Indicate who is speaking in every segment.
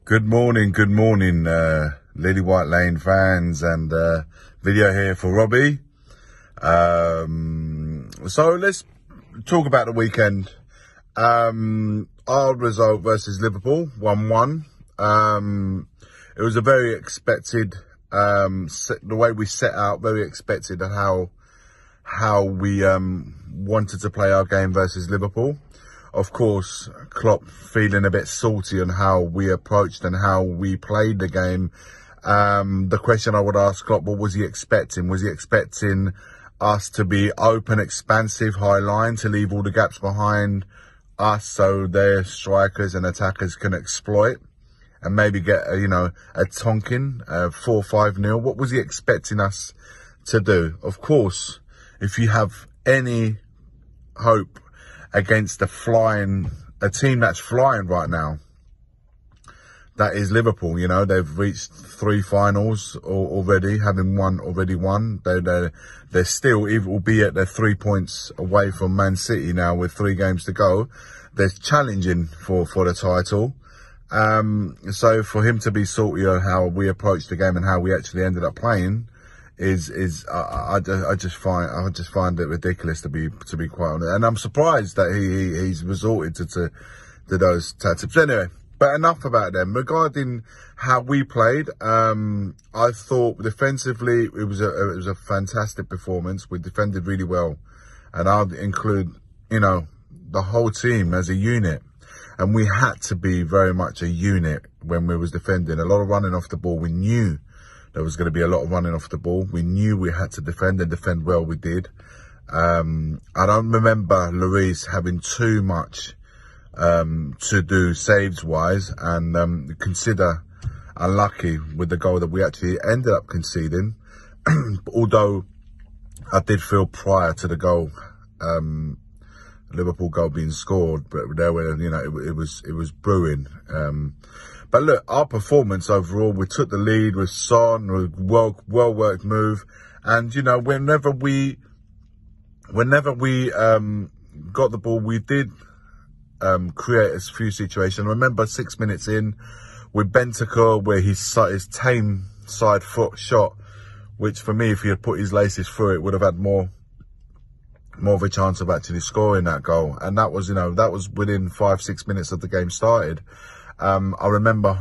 Speaker 1: Good morning, Lily White Lane fans, and video here for Robbie. So let's talk about the weekend. Our result versus Liverpool, 1-1. It was a very expected, the way we set out, very expected at how we wanted to play our game versus Liverpool. Of course, Klopp feeling a bit salty on how we approached and how we played the game. The question I would ask Klopp, what was he expecting? Was he expecting us to be open, expansive, high line, to leave all the gaps behind us so their strikers and attackers can exploit and maybe get, a Tonkin, 4-5-0? What was he expecting us to do? Of course, if you have any hope against a team that's flying right now, that is Liverpool. They've reached 3 finals already, having already won. They're still, albeit they're 3 points away from Man City now with 3 games to go. They're challenging for the title. So for him to be salty on how we approached the game and how we actually ended up playing I just find it ridiculous, to be quite honest, and I'm surprised that he's resorted to those tactics. Anyway, but enough about them. Regarding how we played, I thought defensively it was a fantastic performance. We defended really well, and I'd include the whole team as a unit, and we had to be very much a unit when we was defending. A lot of running off the ball. We knew there was going to be a lot of running off the ball. We knew we had to defend, and defend well we did. I don't remember Lloris having too much to do saves-wise, and consider unlucky with the goal that we actually ended up conceding. Although I did feel prior to the goal, Liverpool goal being scored, but there were, it was brewing. But look, our performance overall, we took the lead with Son, well worked move, and whenever we got the ball, we did create a few situations. I remember 6 minutes in with Bentancur, where his tame side foot shot, which for me, if he had put his laces through it, would have had more of a chance of actually scoring that goal. And that was, that was within 5-6 minutes of the game started. I remember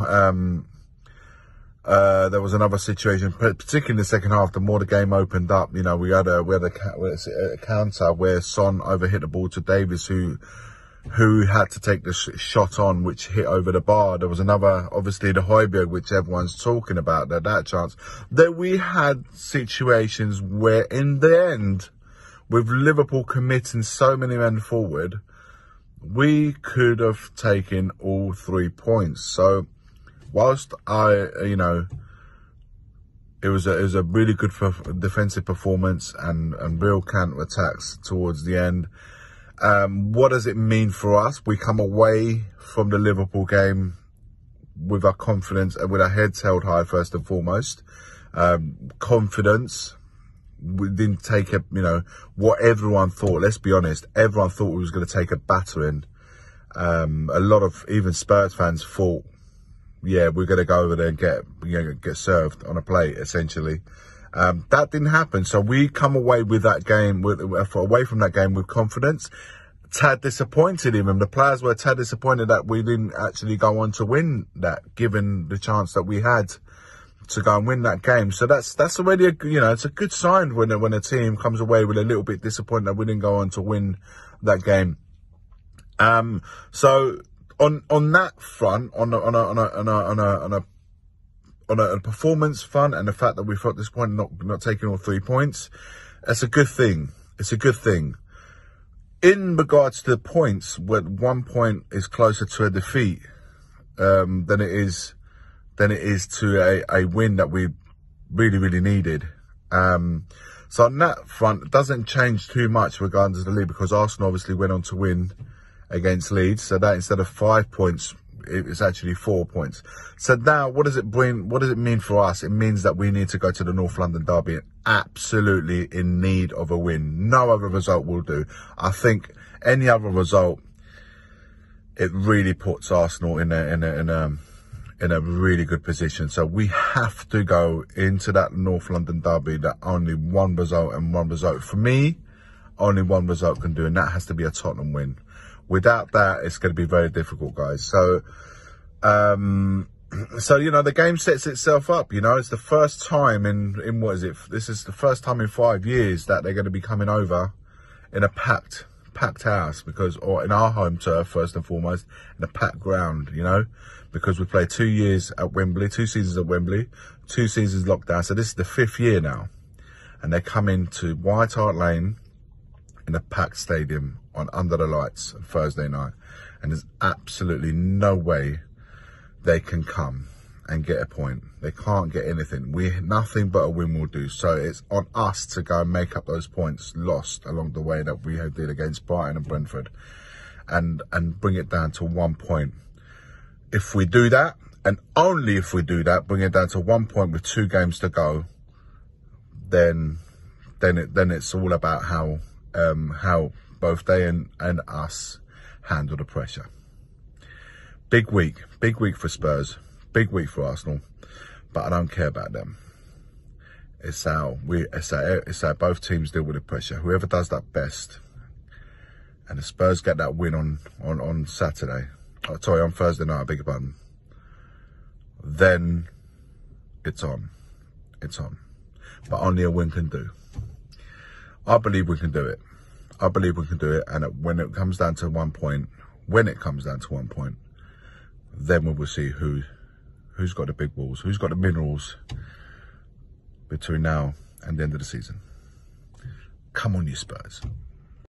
Speaker 1: there was another situation, particularly in the second half. The more the game opened up, we had a counter where Son overhit the ball to Davies, who had to take the shot on, which hit over the bar. There was another, obviously the Højbjerg, which everyone's talking about, that chance. That we had situations where, in the end, with Liverpool committing so many men forward, we could have taken all 3 points. So, whilst it was a really good defensive performance and real counter attacks towards the end. What does it mean for us? We come away from the Liverpool game with our confidence and with our heads held high first and foremost. Confidence. We didn't take what everyone thought. Let's be honest. Everyone thought we was going to take a battering. A lot of even Spurs fans thought, yeah, we're going to go over there and get served on a plate, essentially. That didn't happen. So we come away with that game, away from that game with confidence. Tad disappointed even. The players were tad disappointed that we didn't actually go on to win that, given the chance that we had to go and win that game. So that's already it's a good sign when a team comes away with a little bit disappointed that we didn't go on to win that game. So on that front, on a performance front, and the fact that we felt disappointed not taking all 3 points, that's a good thing. It's a good thing. In regards to the points, where 1 point is closer to a defeat than it is to a win that we really, really needed. So on that front, it doesn't change too much regarding the league, because Arsenal obviously went on to win against Leeds. So that instead of 5 points, it's actually 4 points. So now, what does it bring? What does it mean for us? It means that we need to go to the North London derby absolutely in need of a win. No other result will do. I think any other result, it really puts Arsenal in in a really good position. So we have to go into that North London derby that only one result and one result. For me, only one result can do, and that has to be a Tottenham win. Without that, it's going to be very difficult, guys. So, you know, the game sets itself up. You know, it's the first time in what is it? This is the first time in 5 years that they're going to be coming over in a packed house, or in our home turf, first and foremost, in a packed ground, you know, because we played 2 years at Wembley, 2 seasons at Wembley, 2 seasons locked down. So this is the 5th year now. And they come into White Hart Lane in a packed stadium under the lights on Thursday night. And there's absolutely no way they can come and get a point. They can't get anything. Nothing but a win will do. So it's on us to go and make up those points lost along the way that we did against Brighton and Brentford, and bring it down to 1 point. If we do that, and only if we do that, bring it down to 1 point with 2 games to go, then it's all about how both they and us handle the pressure. Big week for Spurs, big week for Arsenal, but I don't care about them. It's how both teams deal with the pressure. Whoever does that best, and the Spurs get that win on Saturday, on Thursday night, I beg your pardon, then it's on. But only a win can do. I believe we can do it. And when it comes down to 1 point, then we will see who's got the big balls, who's got the minerals between now and the end of the season. Come on, you Spurs.